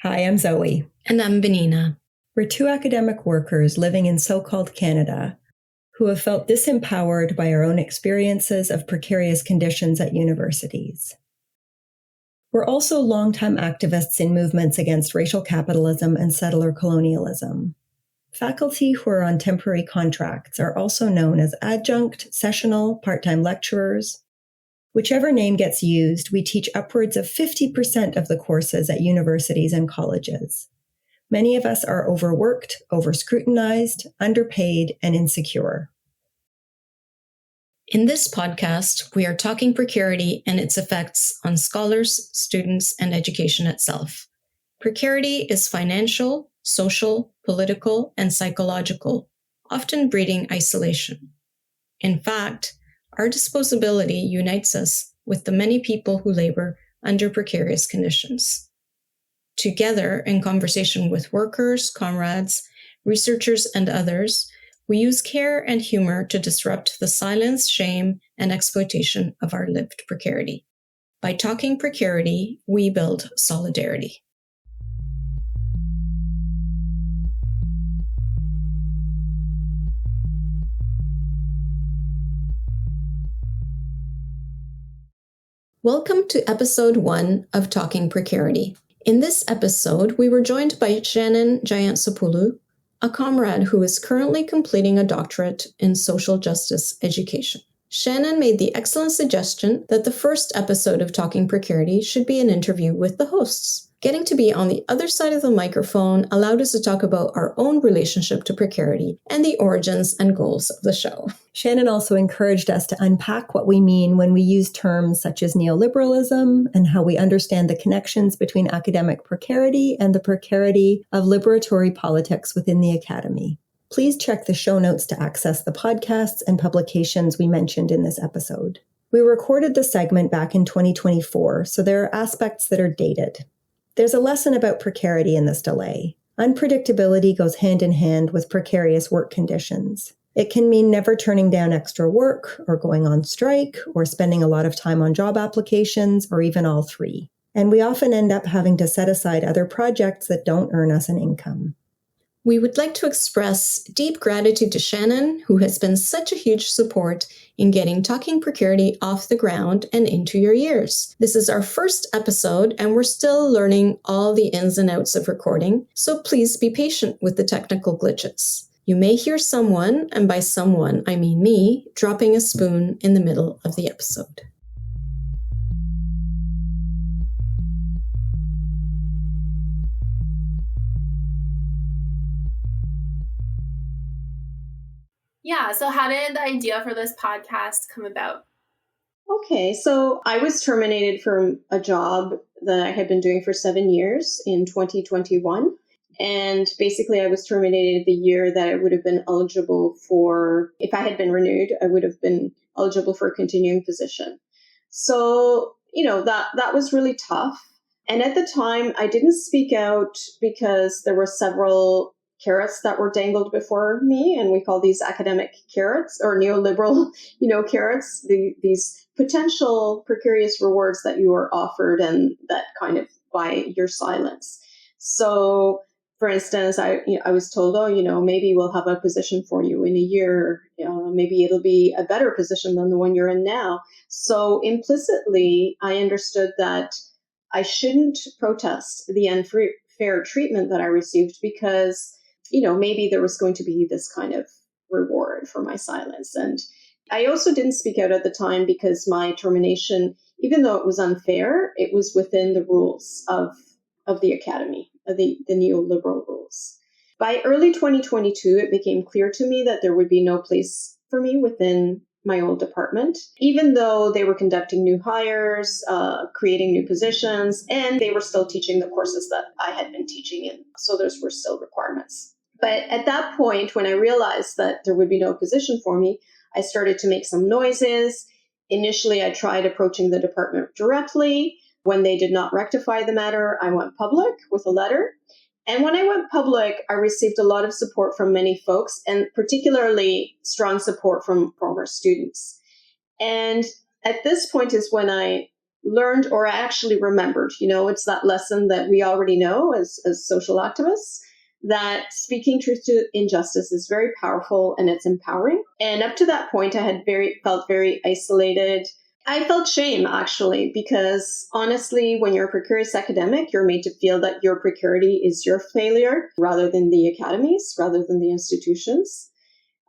Hi, I'm Zoe. And I'm Vannina. We're two academic workers living in so-called Canada who have felt disempowered by our own experiences of precarious conditions at universities. We're also longtime activists in movements against racial capitalism and settler colonialism. Faculty who are on temporary contracts are also known as adjunct, sessional, part-time lecturers. Whichever name gets used, we teach upwards of 50% of the courses at universities and colleges. Many of us are overworked, over-scrutinized, underpaid, and insecure. In this podcast, we are talking precarity and its effects on scholars, students, and education itself. Precarity is financial, social, political, and psychological, often breeding isolation. In fact, our disposability unites us with the many people who labor under precarious conditions. Together, in conversation with workers, comrades, researchers, and others, we use care and humor to disrupt the silence, shame, and exploitation of our lived precarity. By talking precarity, we build solidarity. Welcome to episode 1 of Talking Precarity. In this episode, we were joined by Shannon Giannitsopoulou, a comrade who is currently completing a doctorate in social justice education. Shannon made the excellent suggestion that the first episode of Talking Precarity should be an interview with the hosts. Getting to be on the other side of the microphone allowed us to talk about our own relationship to precarity and the origins and goals of the show. Shannon also encouraged us to unpack what we mean when we use terms such as neoliberalism and how we understand the connections between academic precarity and the precarity of liberatory politics within the academy. Please check the show notes to access the podcasts and publications we mentioned in this episode. We recorded the segment back in 2024, so there are aspects that are dated. There's a lesson about precarity in this delay. Unpredictability goes hand in hand with precarious work conditions. It can mean never turning down extra work, or going on strike, or spending a lot of time on job applications, or even all three. And we often end up having to set aside other projects that don't earn us an income. We would like to express deep gratitude to Shannon, who has been such a huge support in getting Talking Precarity off the ground and into your ears. This is our first episode, and we're still learning all the ins and outs of recording, so please be patient with the technical glitches. You may hear someone, and by someone I mean me, dropping a spoon in the middle of the episode. Yeah, so how did the idea for this podcast come about? Okay, so I was terminated from a job that I had been doing for 7 years in 2021. And basically I was terminated the year that I would have been eligible for, if I had been renewed, I would have been eligible for a continuing position. So, that was really tough. And at the time I didn't speak out because there were several carrots that were dangled before me, and we call these academic carrots or neoliberal, carrots, these potential precarious rewards that you are offered and that kind of buy your silence. So, for instance, I was told, maybe we'll have a position for you in a year. Maybe it'll be a better position than the one you're in now. So implicitly, I understood that I shouldn't protest the unfair treatment that I received because maybe there was going to be this kind of reward for my silence. And I also didn't speak out at the time because my termination, even though it was unfair, it was within the rules of the academy, the neoliberal rules. By early 2022, it became clear to me that there would be no place for me within my old department, even though they were conducting new hires, creating new positions, and they were still teaching the courses that I had been teaching in. So those were still requirements. But at that point, when I realized that there would be no position for me, I started to make some noises. Initially, I tried approaching the department directly. When they did not rectify the matter, I went public with a letter. And when I went public, I received a lot of support from many folks, and particularly strong support from former students. And at this point is when I learned or I actually remembered. It's that lesson that we already know as social activists, that speaking truth to injustice is very powerful and it's empowering. And up to that point, I had felt very isolated. I felt shame, actually, because honestly, when you're a precarious academic, you're made to feel that your precarity is your failure rather than the academies, rather than the institutions.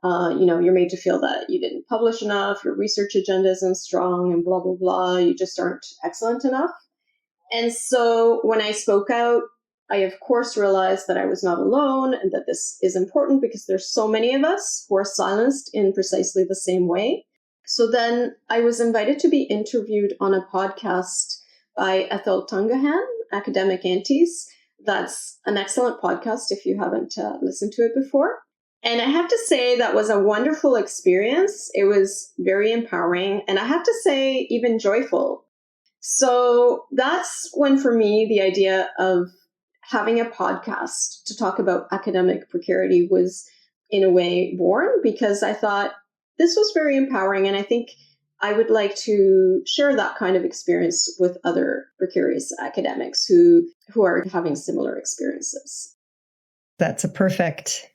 You're made to feel that you didn't publish enough, your research agenda isn't strong, and blah, blah, blah. You just aren't excellent enough. And so when I spoke out, I, of course, realized that I was not alone and that this is important because there's so many of us who are silenced in precisely the same way. So then I was invited to be interviewed on a podcast by Ethel Tungahan, Academic Aunties. That's an excellent podcast if you haven't listened to it before. And I have to say that was a wonderful experience. It was very empowering, and I have to say even joyful. So that's when, for me, the idea of having a podcast to talk about academic precarity was in a way born, because I thought this was very empowering. And I think I would like to share that kind of experience with other precarious academics who are having similar experiences. That's a perfect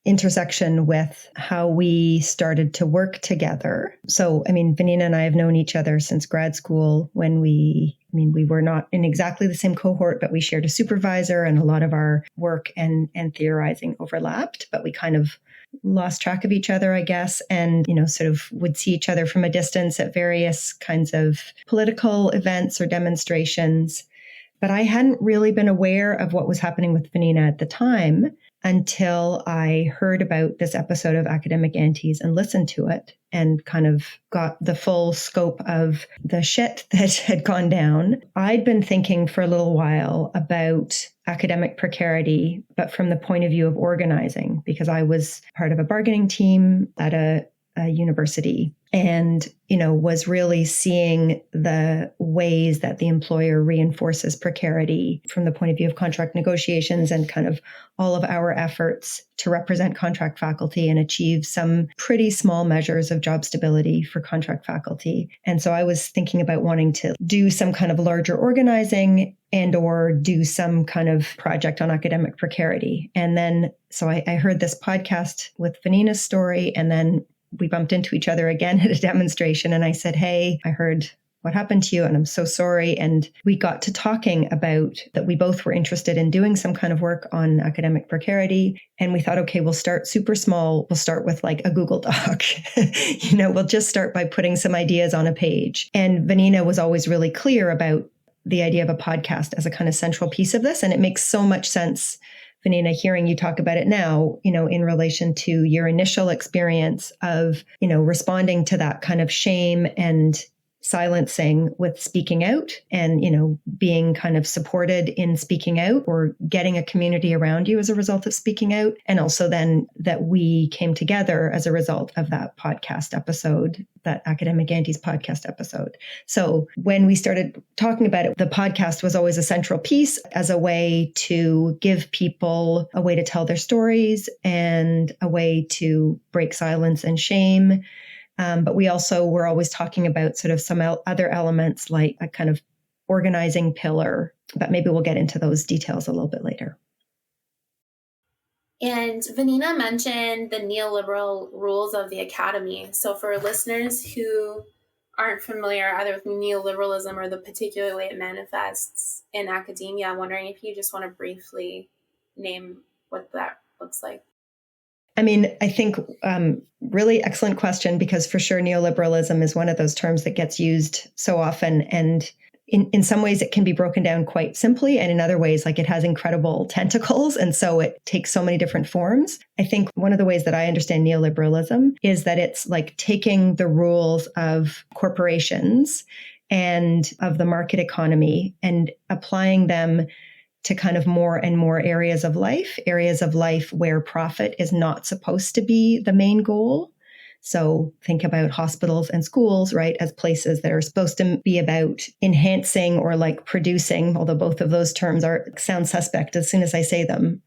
intersection with how we started to work together. So, Vannina and I have known each other since grad school when we were not in exactly the same cohort, but we shared a supervisor and a lot of our work and theorizing overlapped, but we kind of lost track of each other, I guess, and, sort of would see each other from a distance at various kinds of political events or demonstrations. But I hadn't really been aware of what was happening with Vannina at the time until I heard about this episode of Academic Aunties and listened to it and kind of got the full scope of the shit that had gone down. I'd been thinking for a little while about academic precarity, but from the point of view of organizing, because I was part of a bargaining team at a university and, was really seeing the ways that the employer reinforces precarity from the point of view of contract negotiations and kind of all of our efforts to represent contract faculty and achieve some pretty small measures of job stability for contract faculty. And so I was thinking about wanting to do some kind of larger organizing and or do some kind of project on academic precarity. And then, so I heard this podcast with Vannina's story, and then we bumped into each other again at a demonstration. And I said, hey, I heard what happened to you, and I'm so sorry. And we got to talking about that we both were interested in doing some kind of work on academic precarity. And we thought, okay, we'll start super small. We'll start with like a Google Doc. We'll just start by putting some ideas on a page. And Vannina was always really clear about the idea of a podcast as a kind of central piece of this. And it makes so much sense, Vannina, hearing you talk about it now, in relation to your initial experience of, responding to that kind of shame and silencing with speaking out and, being kind of supported in speaking out or getting a community around you as a result of speaking out. And also then that we came together as a result of that podcast episode, that Academic Aunties podcast episode. So when we started talking about it, the podcast was always a central piece as a way to give people a way to tell their stories and a way to break silence and shame. But we also were always talking about sort of some other elements like a kind of organizing pillar, but maybe we'll get into those details a little bit later. And Vannina mentioned the neoliberal rules of the academy. So for listeners who aren't familiar either with neoliberalism or the particular way it manifests in academia, I'm wondering if you just want to briefly name what that looks like. I think really excellent question, because for sure neoliberalism is one of those terms that gets used so often. And in some ways it can be broken down quite simply. And in other ways, like it has incredible tentacles. And so it takes so many different forms. I think one of the ways that I understand neoliberalism is that it's like taking the rules of corporations and of the market economy and applying them to kind of more and more areas of life where profit is not supposed to be the main goal. So think about hospitals and schools, right, as places that are supposed to be about enhancing or like producing, although both of those terms sound suspect as soon as I say them,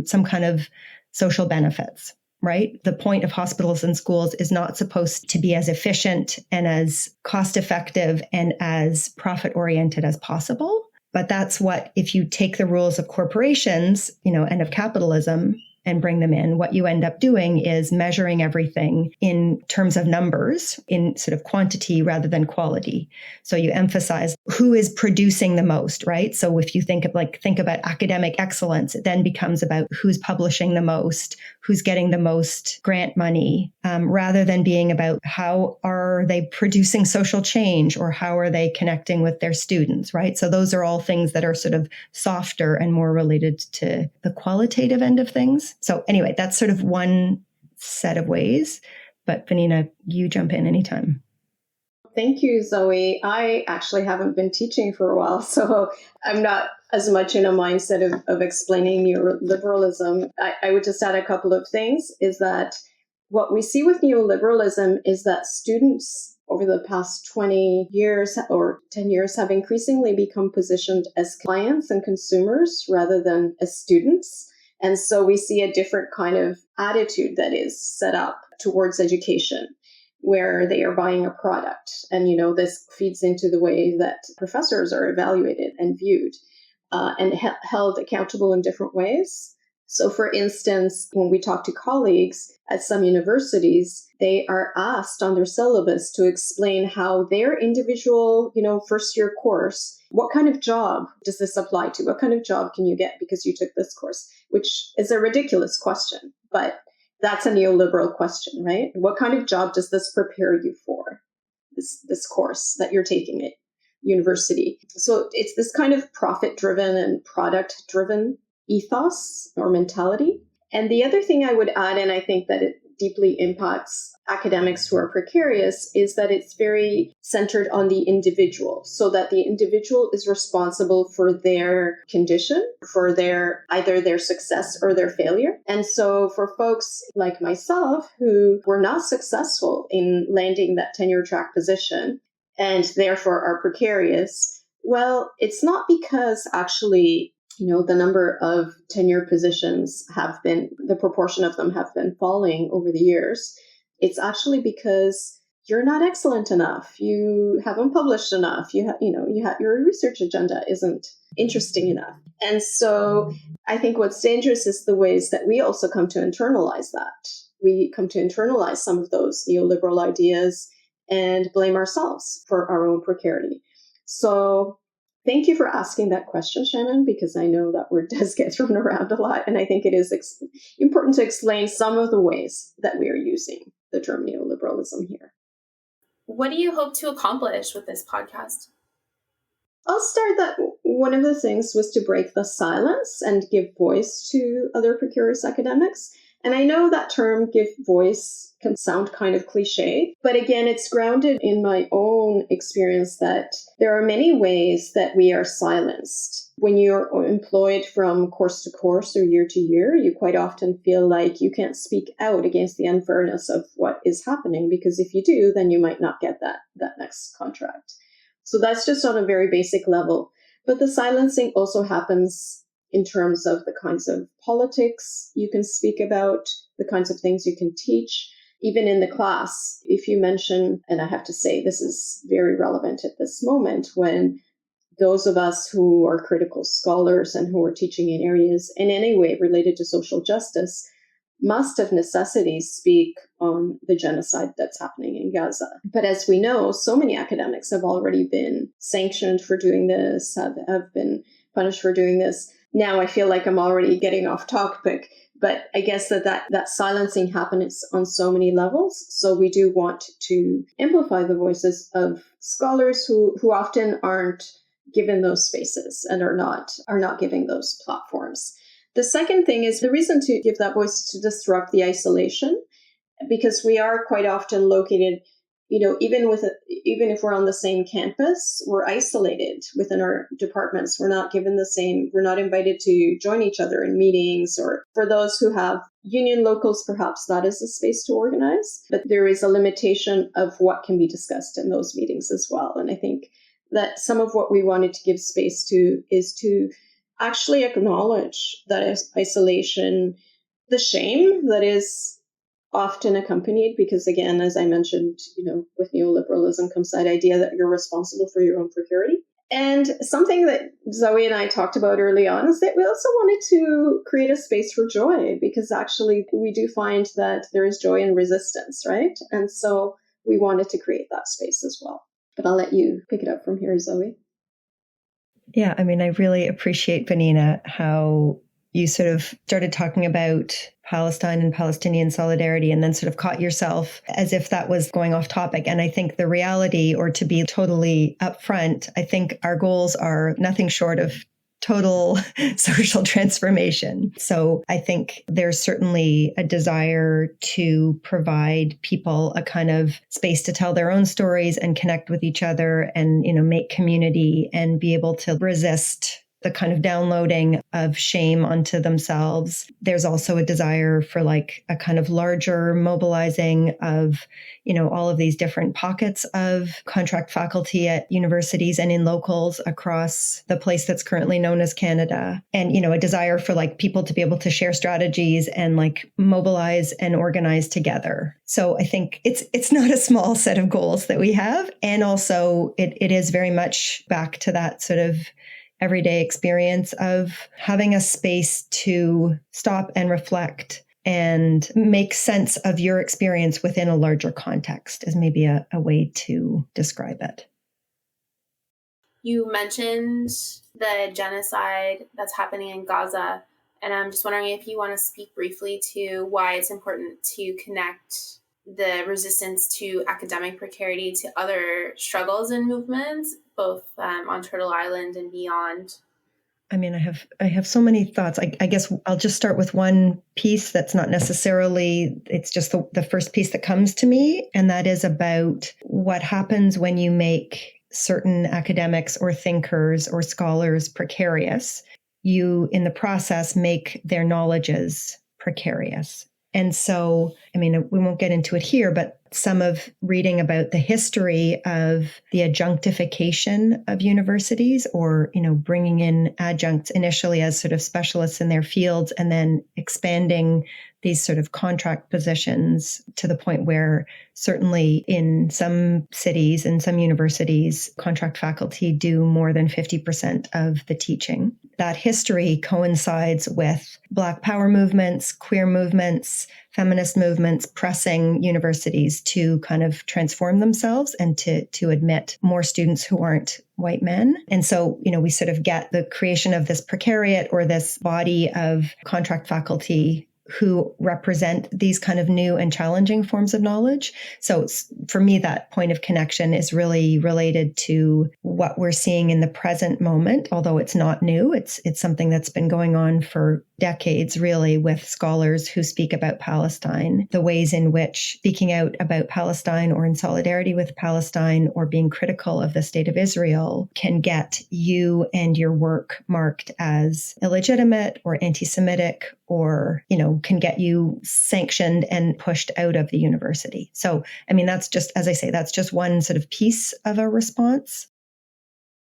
some kind of social benefits, right? The point of hospitals and schools is not supposed to be as efficient and as cost effective and as profit oriented as possible. But that's what, if you take the rules of corporations, and of capitalism and bring them in, what you end up doing is measuring everything in terms of numbers, in sort of quantity rather than quality. So you emphasize who is producing the most, right? So if you think about academic excellence, it then becomes about who's publishing the most, who's getting the most grant money, rather than being about how are they producing social change or how are they connecting with their students, right? So those are all things that are sort of softer and more related to the qualitative end of things. So anyway, that's sort of one set of ways. But Vannina, you jump in anytime. Thank you, Zoe. I actually haven't been teaching for a while, so I'm not as much in a mindset of explaining neoliberalism. I would just add a couple of things, is that what we see with neoliberalism is that students over the past 20 years or 10 years have increasingly become positioned as clients and consumers rather than as students. And so we see a different kind of attitude that is set up towards education, where they are buying a product. And, this feeds into the way that professors are evaluated and viewed and held accountable in different ways. So, for instance, when we talk to colleagues at some universities, they are asked on their syllabus to explain how their individual, first year course, what kind of job does this apply to? What kind of job can you get because you took this course? Which is a ridiculous question, but that's a neoliberal question, right? What kind of job does this prepare you for, this course that you're taking at university? So it's this kind of profit-driven and product-driven ethos or mentality. And the other thing I would add, and I think that it deeply impacts academics who are precarious, is that it's very centered on the individual, so that the individual is responsible for their condition, for either their success or their failure. And so for folks like myself who were not successful in landing that tenure track position and therefore are precarious, well, it's not because actually the number of tenure positions the proportion of them have been falling over the years. It's actually because you're not excellent enough. You haven't published enough. Your research agenda isn't interesting enough. And so I think what's dangerous is the ways that we also come to internalize that. We come to internalize some of those neoliberal ideas and blame ourselves for our own precarity. So thank you for asking that question, Shannon, because I know that word does get thrown around a lot. And I think it is important to explain some of the ways that we are using the term neoliberalism here. What do you hope to accomplish with this podcast? I'll start that one of the things was to break the silence and give voice to other precarious academics. And I know that term, give voice, can sound kind of cliche, but again, it's grounded in my own experience that there are many ways that we are silenced. When you're employed from course to course or year to year, you quite often feel like you can't speak out against the unfairness of what is happening, because if you do, then you might not get that next contract. So that's just on a very basic level. But the silencing also happens in terms of the kinds of politics you can speak about, the kinds of things you can teach. Even in the class, if you mention, and I have to say this is very relevant at this moment, when those of us who are critical scholars and who are teaching in areas in any way related to social justice must of necessity speak on the genocide that's happening in Gaza. But as we know, so many academics have already been sanctioned for doing this, have been punished for doing this. Now I feel like I'm already getting off topic, but I guess that silencing happens on so many levels. So we do want to amplify the voices of scholars who often aren't given those spaces and are not giving those platforms. The second thing is the reason to give that voice is to disrupt the isolation, because we are quite often located, even if we're on the same campus, we're isolated within our departments. We're not given we're not invited to join each other in meetings, or for those who have union locals, perhaps that is a space to organize, but there is a limitation of what can be discussed in those meetings as well. And I think that some of what we wanted to give space to is to actually acknowledge that isolation, the shame that is often accompanied because, again, as I mentioned, with neoliberalism comes that idea that you're responsible for your own precarity. And something that Zoe and I talked about early on is that we also wanted to create a space for joy, because actually we do find that there is joy in resistance, right? And so we wanted to create that space as well. But I'll let you pick it up from here, Zoe. Yeah, I mean, I really appreciate, Vannina, how you sort of started talking about Palestine and Palestinian solidarity and then sort of caught yourself as if that was going off topic. And I think the reality, or to be totally upfront, I think our goals are nothing short of total social transformation. So I think there's certainly a desire to provide people a kind of space to tell their own stories and connect with each other and, make community and be able to resist the kind of downloading of shame onto themselves. There's also a desire for like a kind of larger mobilizing of, all of these different pockets of contract faculty at universities and in locals across the place that's currently known as Canada. And, a desire for like people to be able to share strategies and like mobilize and organize together. So I think it's not a small set of goals that we have. And also it is very much back to that sort of everyday experience of having a space to stop and reflect and make sense of your experience within a larger context is maybe a way to describe it. You mentioned the genocide that's happening in Gaza, and I'm just wondering if you want to speak briefly to why it's important to connect the resistance to academic precarity to other struggles and movements, both on Turtle Island and beyond. I mean, I have so many thoughts. I guess I'll just start with one piece that's not necessarily, it's just the first piece that comes to me. And that is about what happens when you make certain academics or thinkers or scholars precarious. You, in the process, make their knowledges precarious. And so, I mean, we won't get into it here, but some of reading about the history of the adjunctification of universities or, bringing in adjuncts initially as sort of specialists in their fields and then expanding these sort of contract positions to the point where certainly in some cities and some universities, contract faculty do more than 50% of the teaching. That history coincides with Black power movements, queer movements, feminist movements pressing universities to kind of transform themselves and to admit more students who aren't white men. And so, we sort of get the creation of this precariat or this body of contract faculty who represent these kind of new and challenging forms of knowledge. So for me, that point of connection is really related to what we're seeing in the present moment, although it's not new. It's something that's been going on for decades, really, with scholars who speak about Palestine, the ways in which speaking out about Palestine or in solidarity with Palestine or being critical of the state of Israel can get you and your work marked as illegitimate or anti-Semitic or, can get you sanctioned and pushed out of the university. So, I mean, that's just, as I say, that's just one sort of piece of a response.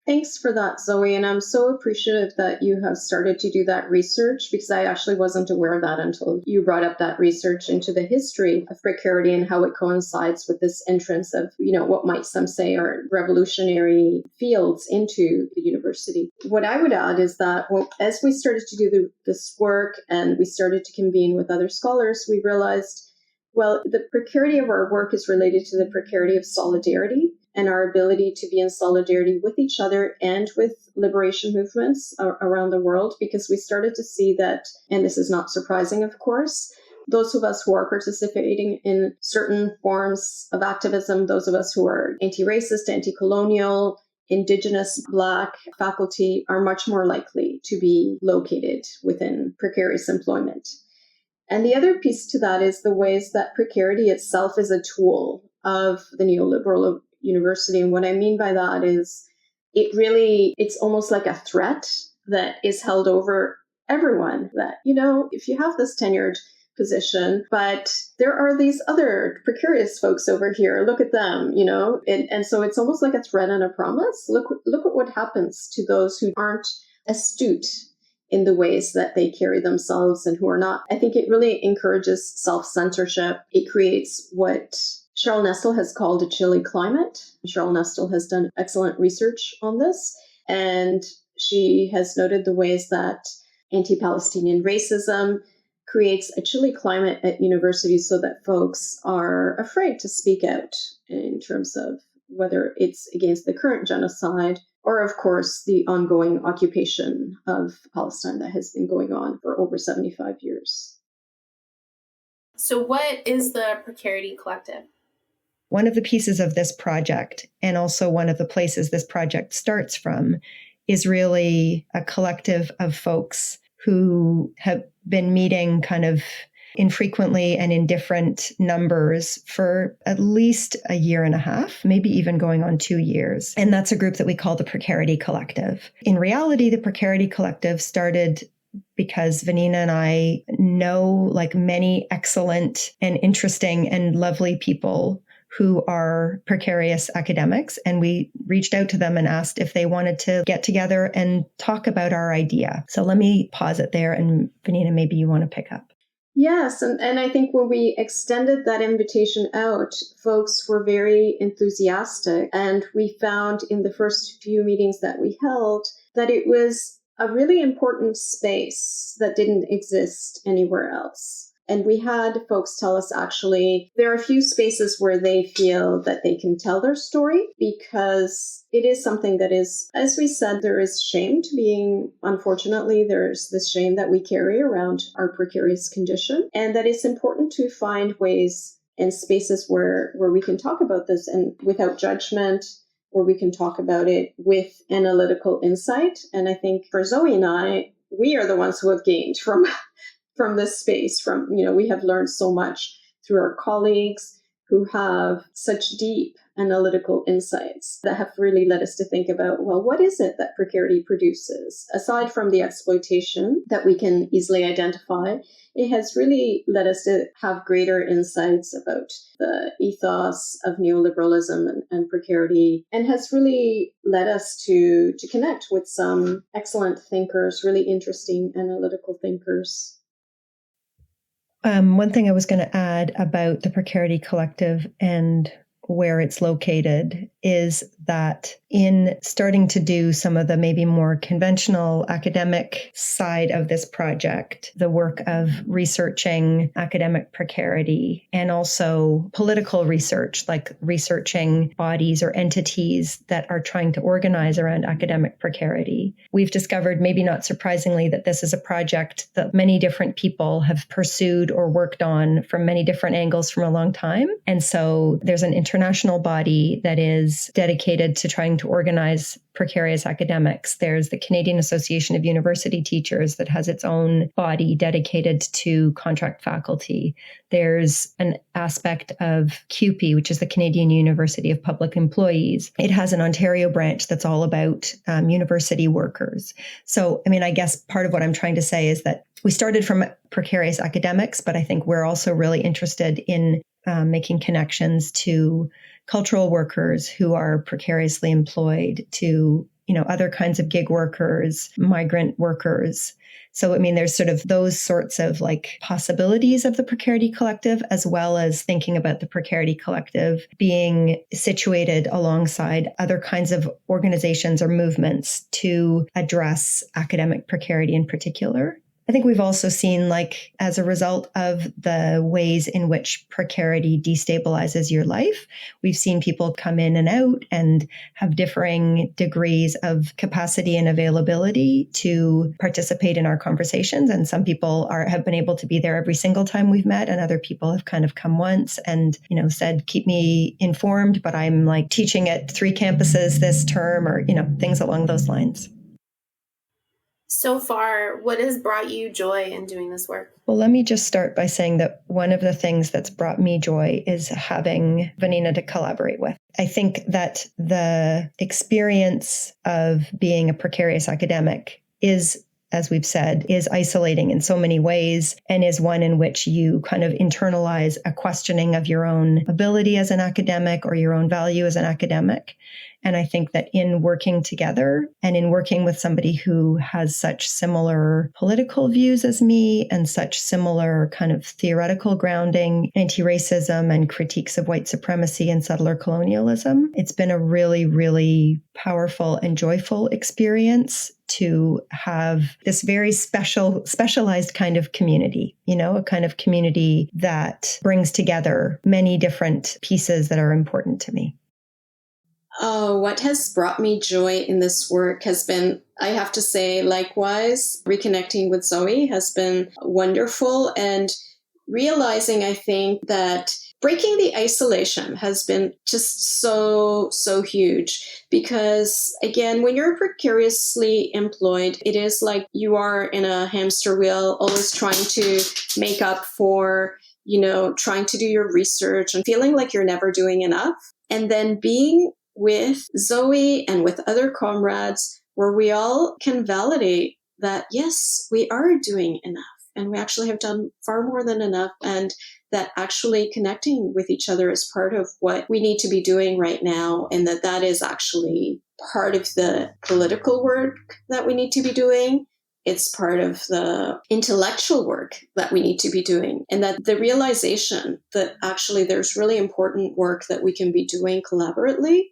Thanks for that, Zoe. And I'm so appreciative that you have started to do that research, because I actually wasn't aware of that until you brought up that research into the history of precarity and how it coincides with this entrance of, what might some say are revolutionary fields into the university. What I would add is that as we started to do this work and we started to convene with other scholars, we realized, the precarity of our work is related to the precarity of solidarity and our ability to be in solidarity with each other and with liberation movements around the world, because we started to see that, and this is not surprising, of course, those of us who are participating in certain forms of activism, those of us who are anti-racist, anti-colonial, Indigenous, Black faculty are much more likely to be located within precarious employment. And the other piece to that is the ways that precarity itself is a tool of the neoliberal university. And what I mean by that is it's almost like a threat that is held over everyone that, if you have this tenured position, but there are these other precarious folks over here, look at them, and so it's almost like a threat and a promise. Look at what happens to those who aren't astute in the ways that they carry themselves and who are not. I think it really encourages self-censorship. It creates what Cheryl Nestle has called a chilly climate. Cheryl Nestle has done excellent research on this, and she has noted the ways that anti-Palestinian racism creates a chilly climate at universities so that folks are afraid to speak out in terms of whether it's against the current genocide or, of course, the ongoing occupation of Palestine that has been going on for over 75 years. So what is the Precarity Collective? One of the pieces of this project, and also one of the places this project starts from, is really a collective of folks who have been meeting kind of infrequently and in different numbers for at least a year and a half, maybe even going on 2 years. And that's a group that we call the Precarity Collective. In reality, the Precarity Collective started because Vannina and I know like many excellent and interesting and lovely people who are precarious academics. And we reached out to them and asked if they wanted to get together and talk about our idea. So let me pause it there. And Vannina, maybe you want to pick up. Yes, and I think when we extended that invitation out, folks were very enthusiastic. And we found in the first few meetings that we held that it was a really important space that didn't exist anywhere else. And we had folks tell us, actually, there are a few spaces where they feel that they can tell their story because it is something that is, as we said, there is shame to being, unfortunately, there's this shame that we carry around our precarious condition, and that it's important to find ways and spaces where we can talk about this and without judgment, where we can talk about it with analytical insight. And I think for Zoe and I, we are the ones who have gained from this space, we have learned so much through our colleagues who have such deep analytical insights that have really led us to think about, well, what is it that precarity produces? Aside from the exploitation that we can easily identify, it has really led us to have greater insights about the ethos of neoliberalism and precarity, and has really led us to connect with some excellent thinkers, really interesting analytical thinkers. One thing I was going to add about the Precarity Collective and where it's located is that in starting to do some of the maybe more conventional academic side of this project, the work of researching academic precarity and also political research, like researching bodies or entities that are trying to organize around academic precarity, we've discovered, maybe not surprisingly, that this is a project that many different people have pursued or worked on from many different angles from a long time. And so there's an international body that is dedicated to trying to organize precarious academics. There's the Canadian Association of University Teachers that has its own body dedicated to contract faculty. There's an aspect of CUPE, which is the Canadian University of Public Employees. It has an Ontario branch that's all about university workers. So, I guess part of what I'm trying to say is that we started from precarious academics, but I think we're also really interested in making connections to cultural workers who are precariously employed, to, other kinds of gig workers, migrant workers. So, there's sort of those sorts of like possibilities of the Precarity Collective, as well as thinking about the Precarity Collective being situated alongside other kinds of organizations or movements to address academic precarity in particular. I think we've also seen, like, as a result of the ways in which precarity destabilizes your life, we've seen people come in and out and have differing degrees of capacity and availability to participate in our conversations. And some people have been able to be there every single time we've met, and other people have kind of come once and, said, keep me informed, but I'm like teaching at 3 campuses this term, or, things along those lines. So far, what has brought you joy in doing this work? Well, let me just start by saying that one of the things that's brought me joy is having Vannina to collaborate with. I think that the experience of being a precarious academic is, as we've said, is isolating in so many ways, and is one in which you kind of internalize a questioning of your own ability as an academic or your own value as an academic. And I think that in working together and in working with somebody who has such similar political views as me and such similar kind of theoretical grounding, anti-racism and critiques of white supremacy and settler colonialism, it's been a really, really powerful and joyful experience to have this very specialized kind of community, a kind of community that brings together many different pieces that are important to me. Oh, what has brought me joy in this work has been, I have to say, likewise, reconnecting with Zoe has been wonderful, and realizing, I think, that breaking the isolation has been just so huge, because again, when you're precariously employed, it is like you are in a hamster wheel, always trying to make up for, trying to do your research and feeling like you're never doing enough. And then being with Zoe and with other comrades where we all can validate that, yes, we are doing enough and we actually have done far more than enough, and that actually connecting with each other is part of what we need to be doing right now, and that is actually part of the political work that we need to be doing. It's part of the intellectual work that we need to be doing, and that the realization that actually there's really important work that we can be doing collaboratively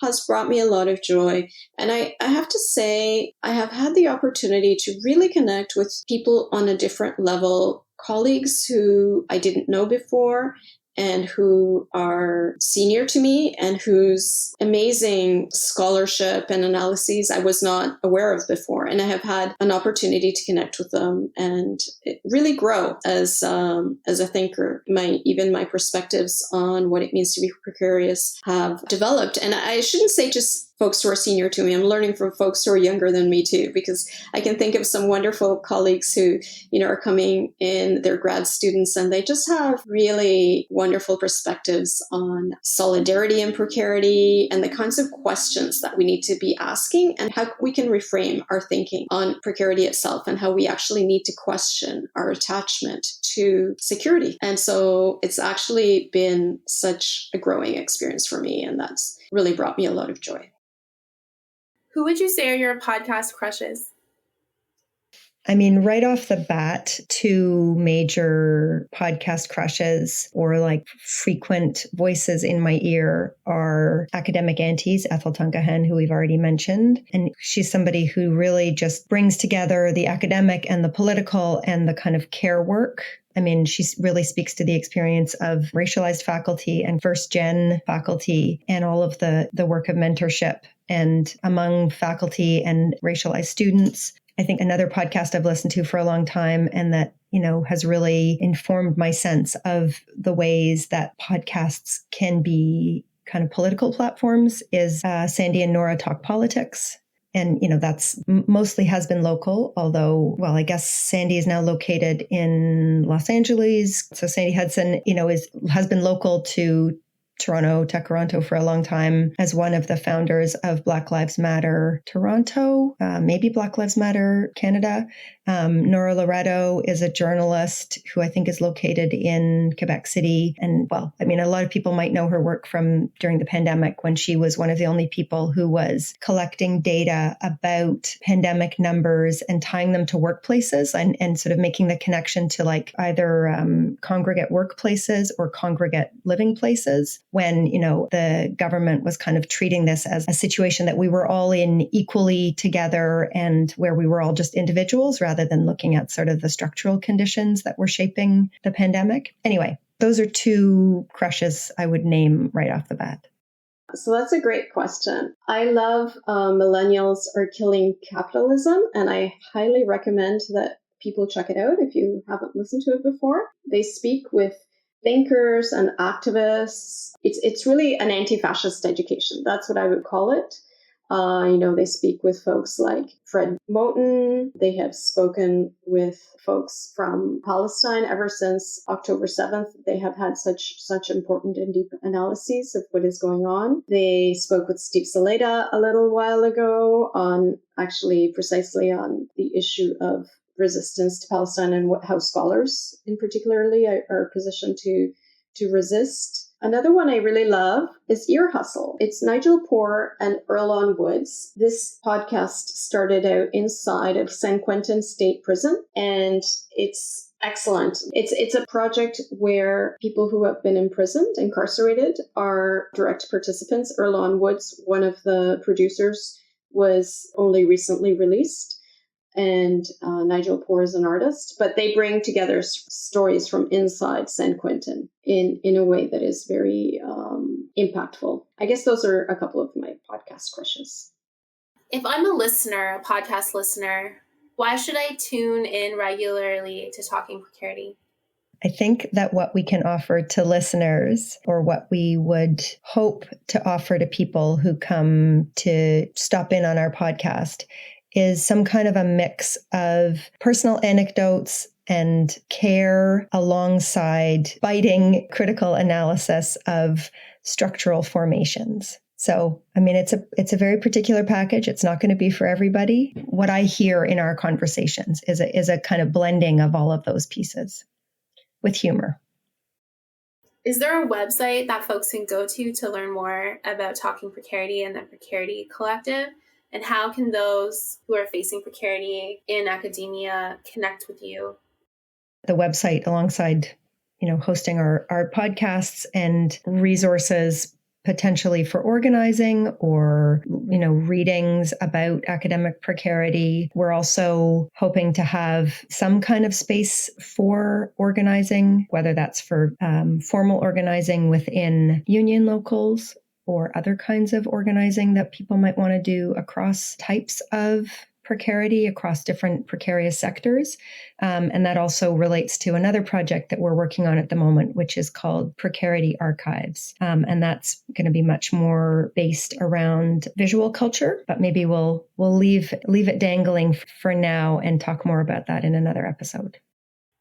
has brought me a lot of joy. And I have to say, I have had the opportunity to really connect with people on a different level, colleagues who I didn't know before, and who are senior to me and whose amazing scholarship and analyses I was not aware of before. And I have had an opportunity to connect with them and really grow as a thinker. Even my perspectives on what it means to be precarious have developed. And I shouldn't say just folks who are senior to me. I'm learning from folks who are younger than me too, because I can think of some wonderful colleagues who, are coming in, they're grad students, and they just have really wonderful perspectives on solidarity and precarity and the kinds of questions that we need to be asking and how we can reframe our thinking on precarity itself and how we actually need to question our attachment to security. And so it's actually been such a growing experience for me, and that's really brought me a lot of joy. Who would you say are your podcast crushes? I mean, right off the bat, two major podcast crushes or like frequent voices in my ear are academic aunties, Ethel Tuncahan, who we've already mentioned. And she's somebody who really just brings together the academic and the political and the kind of care work. I mean, she really speaks to the experience of racialized faculty and first-gen faculty and all of the work of mentorship and among faculty and racialized students. I think another podcast I've listened to for a long time and that, has really informed my sense of the ways that podcasts can be kind of political platforms is Sandy and Nora Talk Politics. And, that's mostly has been local, although, well, I guess Sandy is now located in Los Angeles. So Sandy Hudson, has been local to Toronto for a long time as one of the founders of Black Lives Matter Toronto, maybe Black Lives Matter Canada. Nora Loretto is a journalist who I think is located in Quebec City. And well, I mean, a lot of people might know her work from during the pandemic when she was one of the only people who was collecting data about pandemic numbers and tying them to workplaces and sort of making the connection to like either congregate workplaces or congregate living places when, the government was kind of treating this as a situation that we were all in equally together and where we were all just individuals rather than looking at sort of the structural conditions that were shaping the pandemic. Anyway, those are two crushes I would name right off the bat. So that's a great question. I love Millennials Are Killing Capitalism, and I highly recommend that people check it out if you haven't listened to it before. They speak with thinkers and activists. It's really an anti-fascist education. That's what I would call it. They speak with folks like Fred Moten. They have spoken with folks from Palestine ever since October 7th. They have had such important and deep analyses of what is going on. They spoke with Steve Saleta a little while ago precisely on the issue of resistance to Palestine and how scholars in particularly are positioned to resist. Another one I really love is Ear Hustle. It's Nigel Poor and Earlonne Woods. This podcast started out inside of San Quentin State Prison, and it's excellent. It's a project where people who have been imprisoned, incarcerated, are direct participants. Earlonne Woods, one of the producers, was only recently released. And Nigel Poor is an artist, but they bring together stories from inside San Quentin in a way that is very impactful. I guess those are a couple of my podcast crushes. If I'm a listener, a podcast listener, why should I tune in regularly to Talking Precarity? I think that what we can offer to listeners, or what we would hope to offer to people who come to stop in on our podcast, is some kind of a mix of personal anecdotes and care alongside biting critical analysis of structural formations. So, I mean, it's a very particular package. It's not going to be for everybody. What I hear in our conversations is a kind of blending of all of those pieces with humor. Is there a website that folks can go to learn more about Talking Precarity and the Precarity Collective? And how can those who are facing precarity in academia connect with you? The website, alongside, hosting our podcasts and resources potentially for organizing or, readings about academic precarity. We're also hoping to have some kind of space for organizing, whether that's for formal organizing within union locals or other kinds of organizing that people might want to do across types of precarity, across different precarious sectors. And that also relates to another project that we're working on at the moment, which is called Precarity Archives. And that's going to be much more based around visual culture, but maybe we'll leave it dangling for now and talk more about that in another episode.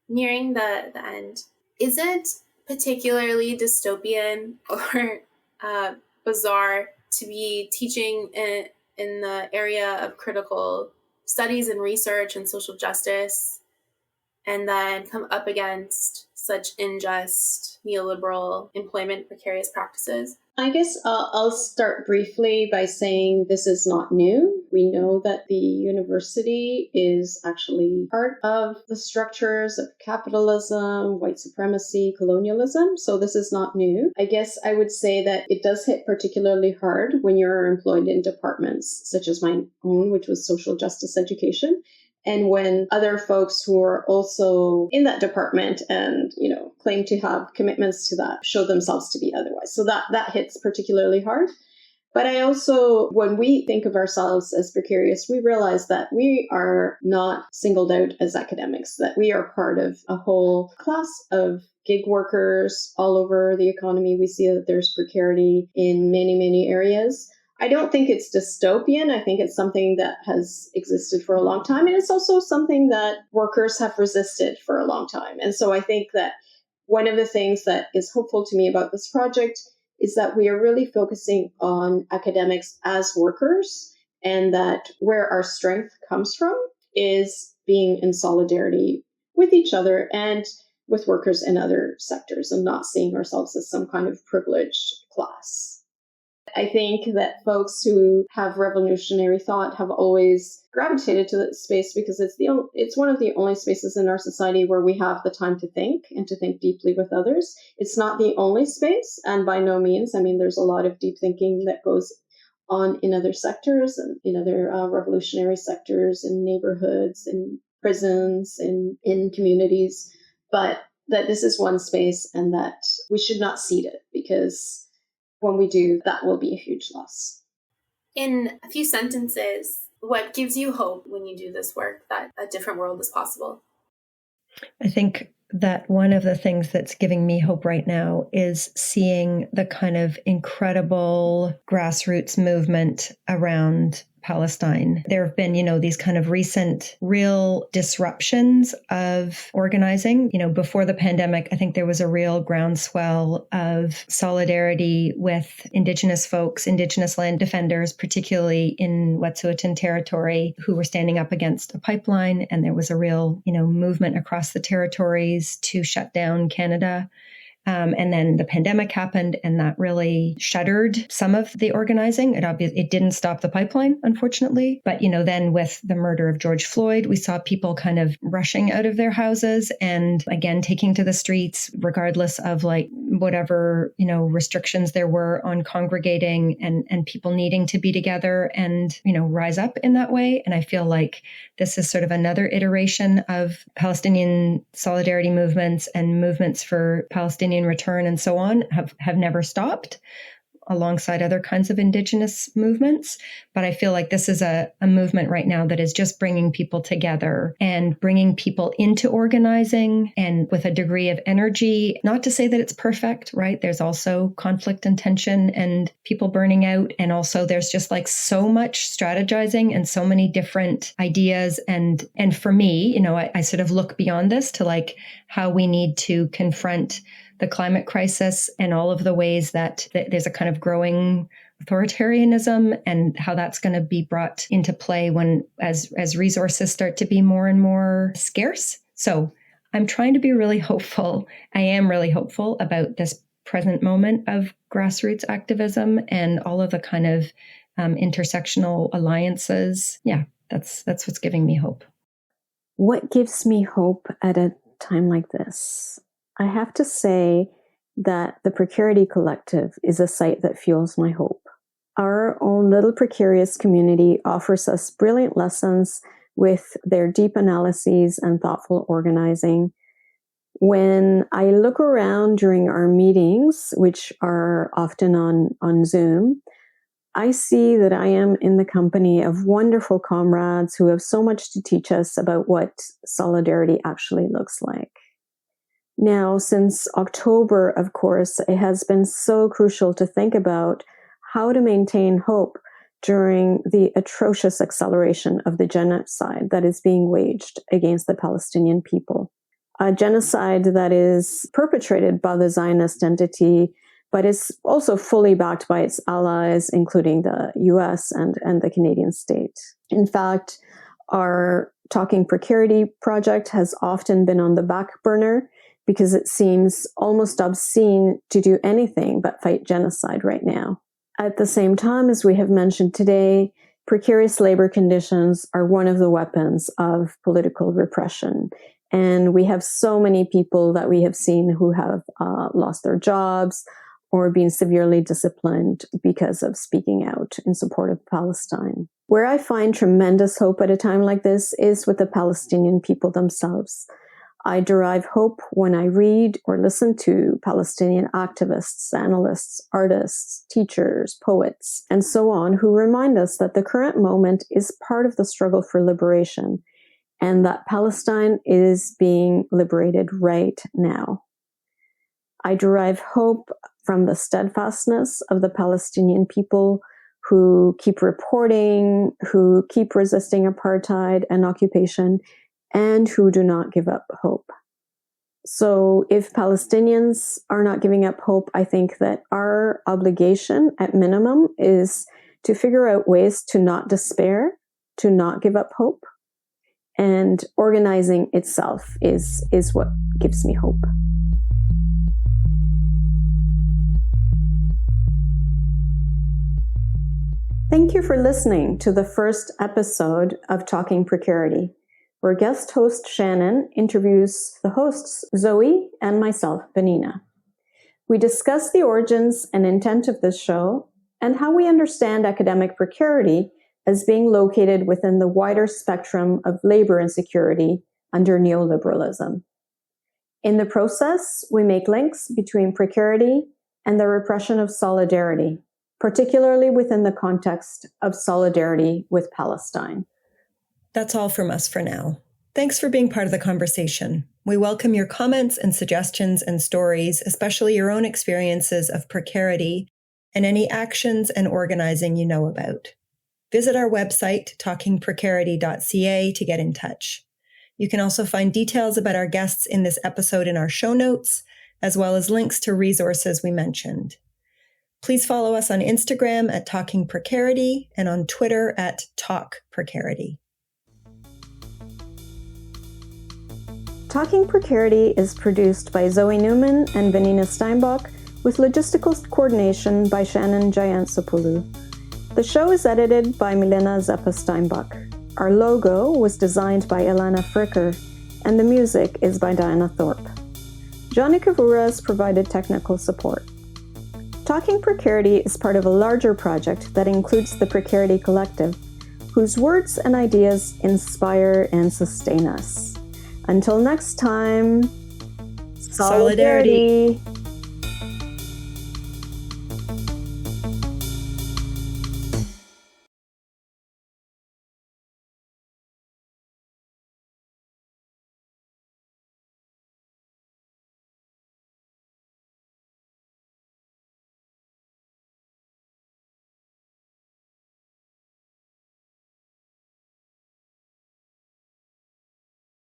Nearing the end, is it particularly dystopian or bizarre to be teaching in the area of critical studies and research and social justice, and then come up against such unjust neoliberal employment precarious practices? I guess I'll start briefly by saying this is not new. We know that the university is actually part of the structures of capitalism, white supremacy, colonialism. So this is not new. I guess I would say that it does hit particularly hard when you're employed in departments such as my own, which was social justice education. And when other folks who are also in that department and, claim to have commitments to that show themselves to be otherwise. So that hits particularly hard. But I also, when we think of ourselves as precarious, we realize that we are not singled out as academics, that we are part of a whole class of gig workers all over the economy. We see that there's precarity in many, many areas. I don't think it's dystopian. I think it's something that has existed for a long time. And it's also something that workers have resisted for a long time. And so I think that one of the things that is hopeful to me about this project is that we are really focusing on academics as workers, and that where our strength comes from is being in solidarity with each other and with workers in other sectors, and not seeing ourselves as some kind of privileged class. I think that folks who have revolutionary thought have always gravitated to that space because it's one of the only spaces in our society where we have the time to think and to think deeply with others. It's not the only space, and by no means. I mean, there's a lot of deep thinking that goes on in other sectors and in other revolutionary sectors, in neighborhoods, in prisons, in communities, but that this is one space and that we should not cede it, because when we do, that will be a huge loss. In a few sentences, what gives you hope when you do this work, that a different world is possible? I think that one of the things that's giving me hope right now is seeing the kind of incredible grassroots movement around Palestine. There have been, these kind of recent real disruptions of organizing. Before the pandemic, I think there was a real groundswell of solidarity with Indigenous folks, Indigenous land defenders, particularly in Wet'suwet'en territory, who were standing up against a pipeline. And there was a real, movement across the territories to shut down Canada. And then the pandemic happened, and that really shuttered some of the organizing. It didn't stop the pipeline, unfortunately. But, then with the murder of George Floyd, we saw people kind of rushing out of their houses and again, taking to the streets, regardless of whatever, restrictions there were on congregating and people needing to be together and, rise up in that way. And I feel like this is sort of another iteration of Palestinian solidarity movements and movements for Palestinian return and so on have never stopped alongside other kinds of indigenous movements. But I feel like this is a movement right now that is just bringing people together and bringing people into organizing and with a degree of energy. Not to say that it's perfect, right? There's also conflict and tension and people burning out. And also there's just so much strategizing and so many different ideas. And for me, I sort of look beyond this to how we need to confront the climate crisis and all of the ways that there's a kind of growing authoritarianism and how that's going to be brought into play as resources start to be more and more scarce. So I'm trying to be really hopeful. I am really hopeful about this present moment of grassroots activism and all of the kind of intersectional alliances. Yeah, that's what's giving me hope. What gives me hope at a time like this? I have to say that the Precarity Collective is a site that fuels my hope. Our own little precarious community offers us brilliant lessons with their deep analyses and thoughtful organizing. When I look around during our meetings, which are often on Zoom, I see that I am in the company of wonderful comrades who have so much to teach us about what solidarity actually looks like. Now, since October, of course, it has been so crucial to think about how to maintain hope during the atrocious acceleration of the genocide that is being waged against the Palestinian people. A genocide that is perpetrated by the Zionist entity, but is also fully backed by its allies, including the US and the Canadian state. In fact, our Talking Precarity project has often been on the back burner because it seems almost obscene to do anything but fight genocide right now. At the same time, as we have mentioned today, precarious labor conditions are one of the weapons of political repression. And we have so many people that we have seen who have lost their jobs or been severely disciplined because of speaking out in support of Palestine. Where I find tremendous hope at a time like this is with the Palestinian people themselves. I derive hope when I read or listen to Palestinian activists, analysts, artists, teachers, poets, and so on, who remind us that the current moment is part of the struggle for liberation and that Palestine is being liberated right now. I derive hope from the steadfastness of the Palestinian people who keep reporting, who keep resisting apartheid and occupation, and who do not give up hope. So if Palestinians are not giving up hope, I think that our obligation at minimum is to figure out ways to not despair, to not give up hope. And organizing itself is what gives me hope. Thank you for listening to the first episode of Talking Precarity, where guest host Shannon interviews the hosts Zoe and myself, Vannina. We discuss the origins and intent of this show and how we understand academic precarity as being located within the wider spectrum of labor insecurity under neoliberalism. In the process, we make links between precarity and the repression of solidarity, particularly within the context of solidarity with Palestine. That's all from us for now. Thanks for being part of the conversation. We welcome your comments and suggestions and stories, especially your own experiences of precarity and any actions and organizing you know about. Visit our website, talkingprecarity.ca, to get in touch. You can also find details about our guests in this episode in our show notes, as well as links to resources we mentioned. Please follow us on Instagram at Talking Precarity and on Twitter at Talk Precarity. Talking Precarity is produced by Zoe Newman and Vannina Sztainbok, with logistical coordination by Shannon Giannitsopoulou. The show is edited by Milena Sztainbok. Our logo was designed by Elana Fricker, and the music is by Diana Thorpe. Johnny Kavuras provided technical support. Talking Precarity is part of a larger project that includes the Precarity Collective, whose words and ideas inspire and sustain us. Until next time, solidarity.